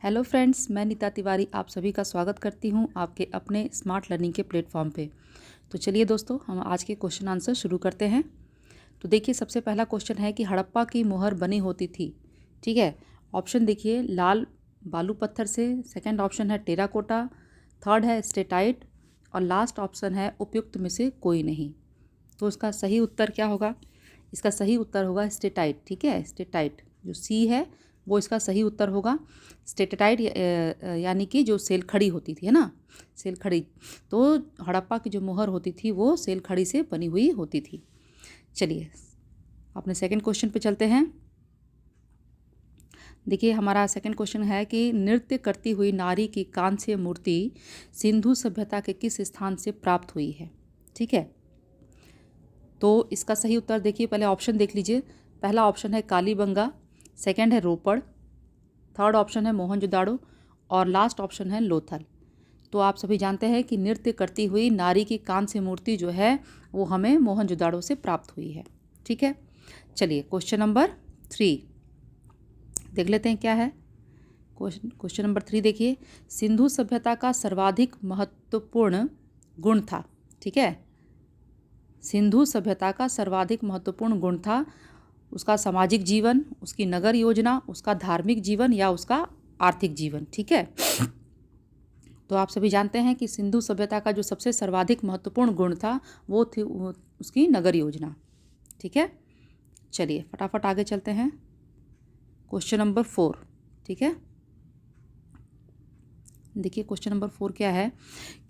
Hello friends, मैं नीता तिवारी आप सभी का स्वागत करती हूं आपके अपने स्मार्ट लर्निंग के प्लेटफॉर्म पे। तो चलिए दोस्तों, हम आज के क्वेश्चन आंसर शुरू करते हैं। तो देखिए, सबसे पहला क्वेश्चन है कि हड़प्पा की मोहर बनी होती थी। ठीक है, ऑप्शन देखिए, लाल बालू पत्थर से, सेकंड ऑप्शन है टेराकोटा, थर्ड है स्टेटाइट और लास्ट ऑप्शन है उपयुक्त में से कोई नहीं। तो इसका सही उत्तर क्या होगा? इसका सही उत्तर होगा स्टेटाइट। ठीक है, स्टेटाइट जो सी है वो इसका सही उत्तर होगा। स्टेटाइट यानी कि जो सेल खड़ी होती थी, है ना, सेल खड़ी। तो हड़प्पा की जो मोहर होती थी वो सेल खड़ी से बनी हुई होती थी। चलिए अपने सेकंड क्वेश्चन पे चलते हैं। देखिए, हमारा सेकंड क्वेश्चन है कि नृत्य करती हुई नारी की कांस्य मूर्ति सिंधु सभ्यता के किस स्थान से प्राप्त हुई है? ठीक है, तो इसका सही उत्तर देखिए, पहले ऑप्शन देख लीजिए। पहला ऑप्शन है कालीबंगा, सेकंड है रोपड़, थर्ड ऑप्शन है मोहनजोदाड़ो और लास्ट ऑप्शन है लोथल। तो आप सभी जानते हैं कि नृत्य करती हुई नारी की कांस्य मूर्ति जो है वो हमें मोहनजोदाड़ो से प्राप्त हुई है। ठीक है, चलिए क्वेश्चन नंबर 3 देख लेते हैं क्या है। क्वेश्चन नंबर 3 देखिए, सिंधु सभ्यता का सर्वाधिक महत्वपूर्ण गुण था। ठीक है, सिंधु सभ्यता का सर्वाधिक महत्वपूर्ण गुण था उसका सामाजिक जीवन, उसकी नगर योजना, उसका धार्मिक जीवन या उसका आर्थिक जीवन। ठीक है, तो आप सभी जानते हैं कि सिंधु सभ्यता का जो सबसे सर्वाधिक महत्वपूर्ण गुण था वो थी उसकी नगर योजना। ठीक है, चलिए फटाफट आगे चलते हैं। Question number 4। ठीक है, देखिए क्वेश्चन नंबर 4 क्या है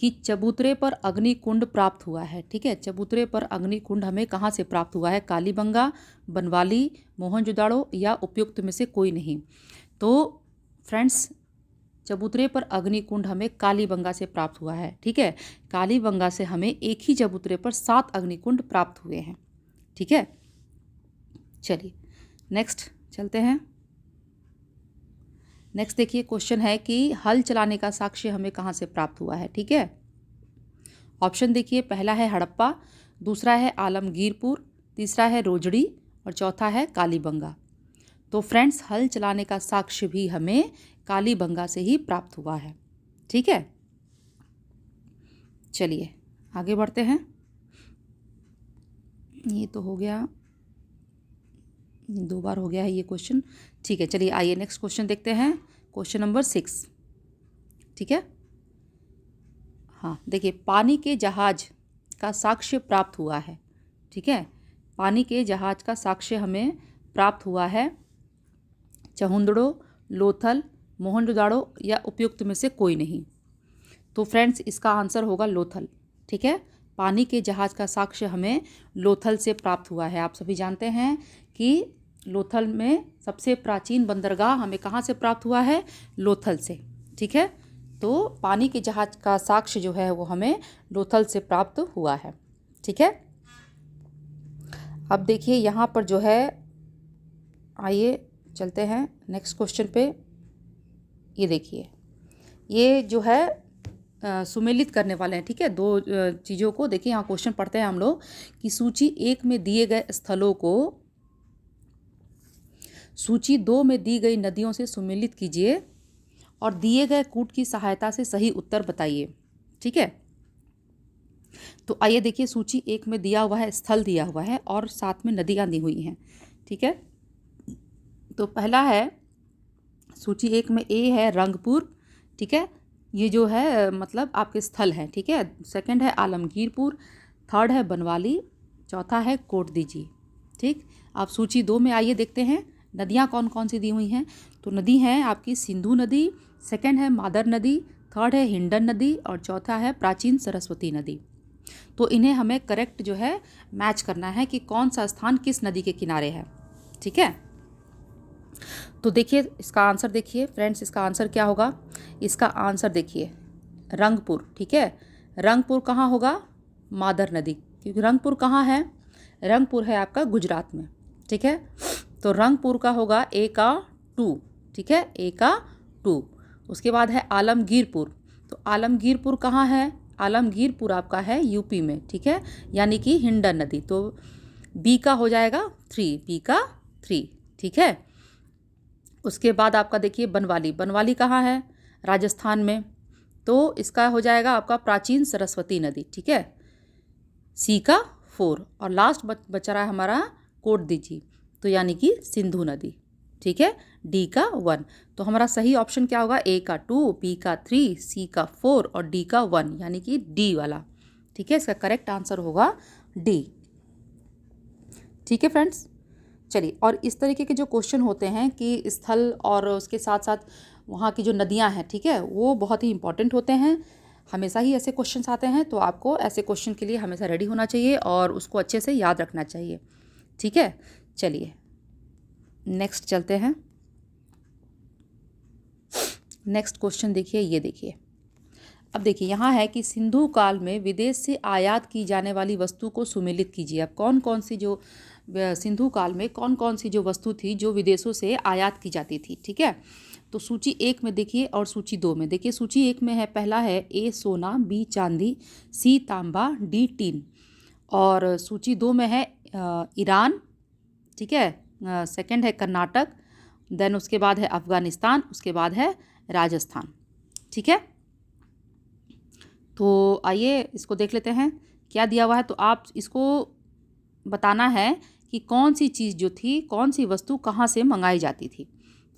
कि चबूतरे पर अग्निकुंड प्राप्त हुआ है। ठीक है, चबूतरे पर अग्निकुंड हमें कहाँ से प्राप्त हुआ है? कालीबंगा, बनवाली, मोहनजोदाड़ो या उपयुक्त में से कोई नहीं। तो फ्रेंड्स, चबूतरे पर अग्निकुंड हमें कालीबंगा से प्राप्त हुआ है। ठीक है, कालीबंगा से हमें एक ही चबूतरे पर 7 अग्निकुंड प्राप्त हुए हैं। ठीक है, चलिए नेक्स्ट चलते हैं। नेक्स्ट देखिए, क्वेश्चन है कि हल चलाने का साक्ष्य हमें कहाँ से प्राप्त हुआ है? ठीक है, ऑप्शन देखिए, पहला है हड़प्पा, दूसरा है आलमगीरपुर, तीसरा है रोजड़ी और चौथा है कालीबंगा। तो फ्रेंड्स, हल चलाने का साक्ष्य भी हमें कालीबंगा से ही प्राप्त हुआ है। ठीक है, चलिए आगे बढ़ते हैं। ये तो हो गया, 2 बार हो गया है ये क्वेश्चन। ठीक है, चलिए आइए नेक्स्ट क्वेश्चन देखते हैं। Question number 6। ठीक है, हाँ देखिए, पानी के जहाज का साक्ष्य प्राप्त हुआ है। ठीक है, पानी के जहाज का साक्ष्य हमें प्राप्त हुआ है चहुंदड़ो, लोथल, मोहनजोदाड़ो या उपयुक्त में से कोई नहीं। तो फ्रेंड्स, इसका आंसर होगा लोथल। ठीक है, पानी के जहाज का साक्ष्य हमें लोथल से प्राप्त हुआ है। आप सभी जानते हैं कि लोथल में सबसे प्राचीन बंदरगाह हमें कहाँ से प्राप्त हुआ है? लोथल से। ठीक है, तो पानी के जहाज का साक्ष्य जो है वो हमें लोथल से प्राप्त हुआ है। ठीक है, अब देखिए यहाँ पर जो है, आइए चलते हैं नेक्स्ट क्वेश्चन पे। ये देखिए, ये जो है सुमेलित करने वाले हैं। ठीक है, 2 चीज़ों को देखिए, यहाँ क्वेश्चन पढ़ते हैं हम लोग कि सूची 1 में दिए गए स्थलों को सूची 2 में दी गई नदियों से सुमेलित कीजिए और दिए गए कूट की सहायता से सही उत्तर बताइए। ठीक है, तो आइए देखिए, सूची 1 में दिया हुआ है, स्थल दिया हुआ है और साथ में नदियाँ दी हुई हैं। ठीक है, तो पहला है सूची 1 में ए है रंगपुर। ठीक है, ये जो है मतलब आपके स्थल हैं। ठीक है, सेकंड है आलमगीरपुर, थर्ड है बनवाली, चौथा है कोटदीजी। ठीक, आप सूची 2 में आइए देखते हैं नदियाँ कौन कौन सी दी हुई हैं। तो नदी है आपकी सिंधु नदी, सेकंड है मादर नदी, थर्ड है हिंडन नदी और चौथा है प्राचीन सरस्वती नदी। तो इन्हें हमें करेक्ट जो है मैच करना है कि कौन सा स्थान किस नदी के किनारे है। ठीक है, तो देखिए इसका आंसर देखिए फ्रेंड्स, इसका आंसर क्या होगा? इसका आंसर देखिए रंगपुर। ठीक है, रंगपुर कहाँ होगा? मादर नदी, क्योंकि रंगपुर कहाँ है? रंगपुर है आपका गुजरात में। ठीक है, तो रंगपुर का होगा ए का 2। ठीक है, ए का 2। उसके बाद है आलमगीरपुर। तो आलमगीरपुर कहाँ है? आलमगीरपुर आपका है यूपी में। ठीक है, यानी कि हिंडन नदी। तो बी का हो जाएगा 3, बी का 3। ठीक है, उसके बाद आपका देखिए बनवाली, बनवाली कहाँ है? राजस्थान में। तो इसका हो जाएगा आपका प्राचीन सरस्वती नदी, ठीक है, सी का 4। और लास्ट बचा रहा है हमारा कोटदीजी, तो यानी कि सिंधु नदी, ठीक है, डी का 1। तो हमारा सही ऑप्शन क्या होगा? ए का 2, बी का 3, सी का 4 और डी का 1, यानी कि डी वाला, ठीक है, इसका करेक्ट आंसर होगा डी। ठीक है फ्रेंड्स, चलिए, और इस तरीके के जो क्वेश्चन होते हैं कि स्थल और उसके साथ साथ वहाँ की जो नदियाँ हैं, ठीक है, वो बहुत ही इंपॉर्टेंट होते हैं। हमेशा ही ऐसे क्वेश्चंस आते हैं, तो आपको ऐसे क्वेश्चन के लिए हमेशा रेडी होना चाहिए और उसको अच्छे से याद रखना चाहिए, ठीक है। चलिए नेक्स्ट चलते हैं। नेक्स्ट क्वेश्चन देखिए, ये देखिए, अब देखिए यहाँ है कि सिंधु काल में विदेश से आयात की जाने वाली वस्तु को सुमेलित कीजिए। अब कौन कौन सी जो सिंधु काल में कौन कौन सी जो वस्तु थी जो विदेशों से आयात की जाती थी, ठीक है। तो सूची 1 में देखिए और सूची 2 में देखिए। सूची 1 में है, पहला है ए सोना, बी चांदी, सी तांबा, डी टीन। और सूची 2 में है ईरान, ठीक है, सेकंड है कर्नाटक, देन उसके बाद है अफ़गानिस्तान, उसके बाद है राजस्थान, ठीक है। तो आइए इसको देख लेते हैं क्या दिया हुआ है। तो आप इसको बताना है कि कौन सी चीज़ जो थी, कौन सी वस्तु कहाँ से मंगाई जाती थी।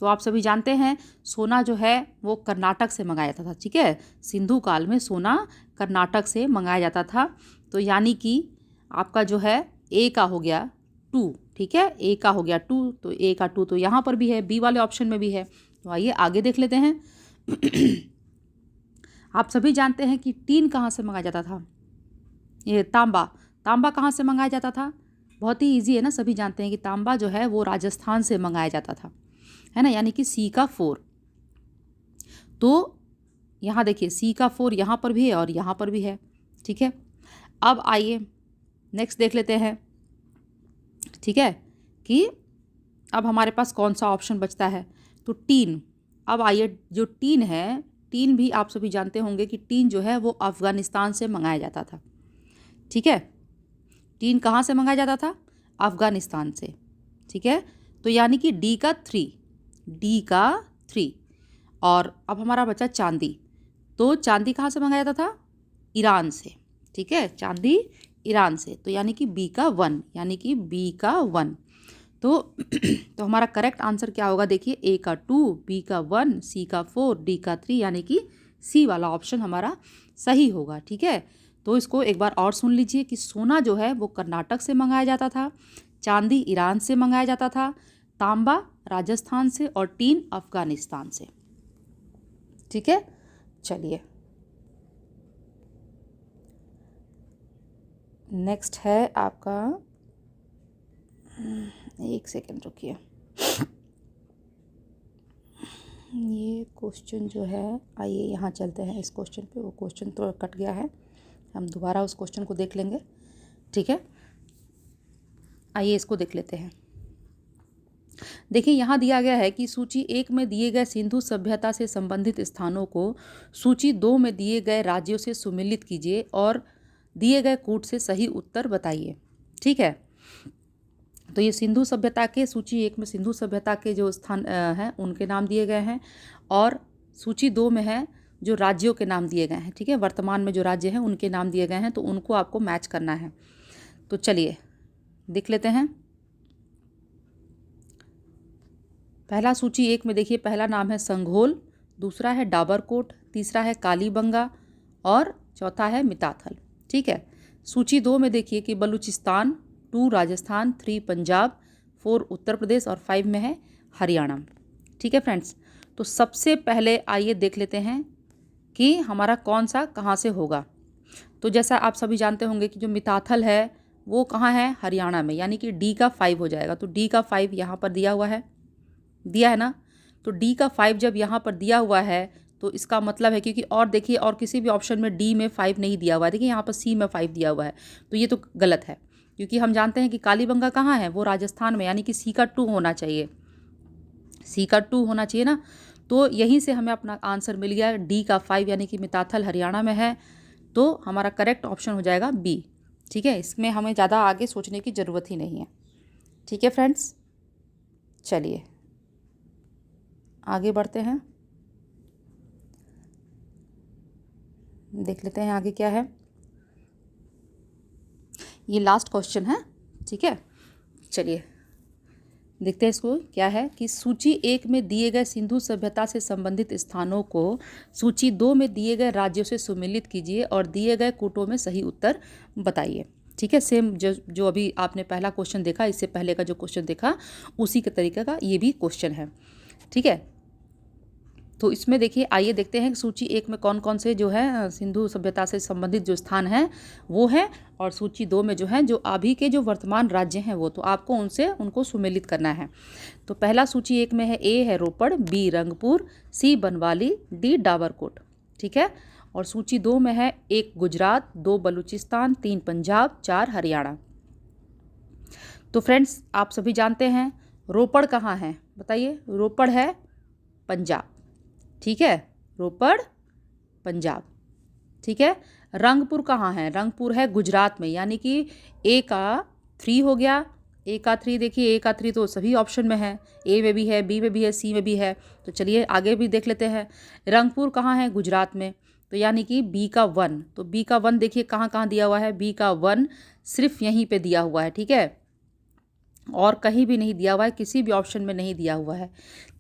तो आप सभी जानते हैं सोना जो है वो कर्नाटक से मंगाया जाता था, ठीक है। सिंधु काल में सोना कर्नाटक से मंगाया जाता था। तो यानी कि आपका जो है ए का हो गया 2, ठीक है, ए का हो गया 2, तो ए का 2 तो यहाँ पर भी है, बी वाले ऑप्शन में भी है। तो आइए आगे देख लेते हैं। आप सभी जानते हैं कि टीन कहाँ से मंगाया जाता था? ये तांबा, तांबा कहाँ से मंगाया जाता था? बहुत ही इजी है ना, सभी जानते हैं कि तांबा जो है वो राजस्थान से मंगाया जाता था, है ना, यानी कि सी का 4। तो यहाँ देखिए सी का 4 यहाँ पर भी है और यहाँ पर भी है, ठीक है। अब आइए नेक्स्ट देख लेते हैं, ठीक है, कि अब हमारे पास कौन सा ऑप्शन बचता है। तो टीन, अब आइए जो टीन है, टीन भी आप सभी जानते होंगे कि टीन जो है वो अफ़गानिस्तान से मंगाया जाता था, ठीक है। टीन कहाँ से मंगाया जाता था? अफ़गानिस्तान से, ठीक है। तो यानी कि डी का 3, डी का 3। और अब हमारा बचा चांदी। तो चांदी कहाँ से मंगाया जाता था? ईरान से, ठीक है, चांदी ईरान से। तो यानी कि बी का 1, यानी कि बी का 1। तो हमारा करेक्ट आंसर क्या होगा? देखिए ए का 2, बी का 1, सी का 4, डी का 3, यानी कि सी वाला ऑप्शन हमारा सही होगा, ठीक है। तो इसको एक बार और सुन लीजिए कि सोना जो है वो कर्नाटक से मंगाया जाता था, चांदी ईरान से मंगाया जाता था, तांबा राजस्थान से और टीन अफ़गानिस्तान से, ठीक है। चलिए नेक्स्ट है आपका, एक सेकेंड रुकिए, ये क्वेश्चन जो है, आइए यहाँ चलते हैं इस क्वेश्चन पे। वो क्वेश्चन तो कट गया है, हम दोबारा उस क्वेश्चन को देख लेंगे, ठीक है। आइए इसको देख लेते हैं। देखिए यहाँ दिया गया है कि सूची 1 में दिए गए सिंधु सभ्यता से संबंधित स्थानों को सूची 2 में दिए गए राज्यों से सुमेलित कीजिए और दिए गए कूट से सही उत्तर बताइए, ठीक है। तो ये सिंधु सभ्यता के, सूची 1 में सिंधु सभ्यता के जो स्थान हैं उनके नाम दिए गए हैं, और सूची 2 में है जो राज्यों के नाम दिए गए हैं, ठीक है, वर्तमान में जो राज्य हैं उनके नाम दिए गए हैं, तो उनको आपको मैच करना है। तो चलिए देख लेते हैं। पहला सूची 1 में देखिए, पहला नाम है संघोल, दूसरा है डाबरकोट, तीसरा है कालीबंगा और चौथा है मिताथल, ठीक है। सूची 2 में देखिए कि बलूचिस्तान, 2 राजस्थान, 3 पंजाब, 4 उत्तर प्रदेश और 5 में है हरियाणा, ठीक है फ्रेंड्स। तो सबसे पहले आइए देख लेते हैं कि हमारा कौन सा कहाँ से होगा। तो जैसा आप सभी जानते होंगे कि जो मिताथल है वो कहाँ है? हरियाणा में, यानी कि डी का 5 हो जाएगा। तो डी का 5 यहाँ पर दिया हुआ है, दिया है ना। तो डी का 5 जब यहाँ पर दिया हुआ है तो इसका मतलब है, क्योंकि और देखिए और किसी भी ऑप्शन में डी में 5 नहीं दिया हुआ है, देखिए यहाँ पर सी में 5 दिया हुआ है, तो ये तो गलत है, क्योंकि हम जानते हैं कि कालीबंगा कहाँ है? वो राजस्थान में, यानी कि सी का 2 होना चाहिए, सी का 2 होना चाहिए ना। तो यहीं से हमें अपना आंसर मिल गया, डी का 5, यानी कि मिताथल हरियाणा में है। तो हमारा करेक्ट ऑप्शन हो जाएगा बी, ठीक है। इसमें हमें ज़्यादा आगे सोचने की ज़रूरत ही नहीं है, ठीक है फ्रेंड्स। चलिए आगे बढ़ते हैं, देख लेते हैं आगे क्या है। ये लास्ट क्वेश्चन है, ठीक है। चलिए देखते हैं इसको क्या है कि सूची 1 में दिए गए सिंधु सभ्यता से संबंधित स्थानों को सूची 2 में दिए गए राज्यों से सुमेलित कीजिए और दिए गए कूटों में सही उत्तर बताइए। ठीक है, सेम जो अभी आपने पहला क्वेश्चन देखा, इससे पहले का जो क्वेश्चन देखा उसी के तरीके का ये भी क्वेश्चन है। ठीक है, तो इसमें देखिए, आइए देखते हैं कि सूची 1 में कौन कौन से जो है सिंधु सभ्यता से संबंधित जो स्थान हैं वो हैं, और सूची 2 में जो है जो अभी के जो वर्तमान राज्य हैं वो, तो आपको उनको सुमेलित करना है। तो पहला सूची 1 में है, ए है रोपड़, बी रंगपुर, सी बनवाली, डी डाबरकोट। ठीक है, और सूची 2 में है 1 गुजरात, 2 बलूचिस्तान, 3 पंजाब, 4 हरियाणा। तो फ्रेंड्स आप सभी जानते हैं रोपड़ कहाँ है, बताइए। रोपड़ है पंजाब, ठीक है, रोपड़ पंजाब। ठीक है, रंगपुर कहाँ है, रंगपुर है गुजरात में, यानी कि ए का 3 हो गया। ए का 3 देखिए, ए का 3 तो सभी ऑप्शन में है, ए में भी है, बी में भी है, सी में भी है। तो चलिए आगे भी देख लेते हैं। रंगपुर कहाँ है, गुजरात में, तो यानी कि बी का 1। तो बी का 1 देखिए कहाँ कहाँ दिया हुआ है, बी का 1 सिर्फ यहीं पे दिया हुआ है। ठीक है, और कहीं भी नहीं दिया हुआ है, किसी भी ऑप्शन में नहीं दिया हुआ है।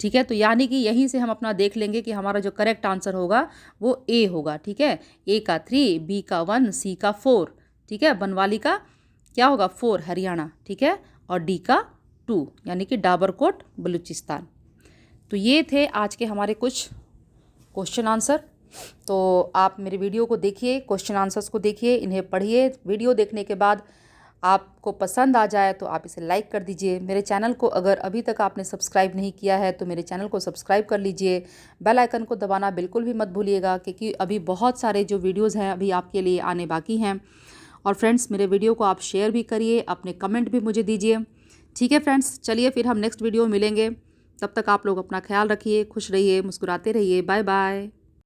ठीक है, तो यानी कि यहीं से हम अपना देख लेंगे कि हमारा जो करेक्ट आंसर होगा वो ए होगा। ठीक है, ए का 3, बी का 1, सी का 4। ठीक है, बनवाली का क्या होगा 4, हरियाणा। ठीक है, और डी का 2 यानी कि डाबरकोट बलूचिस्तान। तो ये थे आज के हमारे कुछ क्वेश्चन आंसर। तो आप मेरे वीडियो को देखिए, क्वेश्चन आंसर्स को देखिए, इन्हें पढ़िए। वीडियो देखने के बाद आपको पसंद आ जाए तो आप इसे लाइक कर दीजिए। मेरे चैनल को अगर अभी तक आपने सब्सक्राइब नहीं किया है तो मेरे चैनल को सब्सक्राइब कर लीजिए। बेल आइकन को दबाना बिल्कुल भी मत भूलिएगा, क्योंकि अभी बहुत सारे जो वीडियोज़ हैं अभी आपके लिए आने बाकी हैं। और फ्रेंड्स मेरे वीडियो को आप शेयर भी करिए, अपने कमेंट भी मुझे दीजिए। ठीक है फ्रेंड्स, चलिए फिर हम नेक्स्ट वीडियो में मिलेंगे। तब तक आप लोग अपना ख्याल रखिए, खुश रहिए, मुस्कुराते रहिए। Bye bye.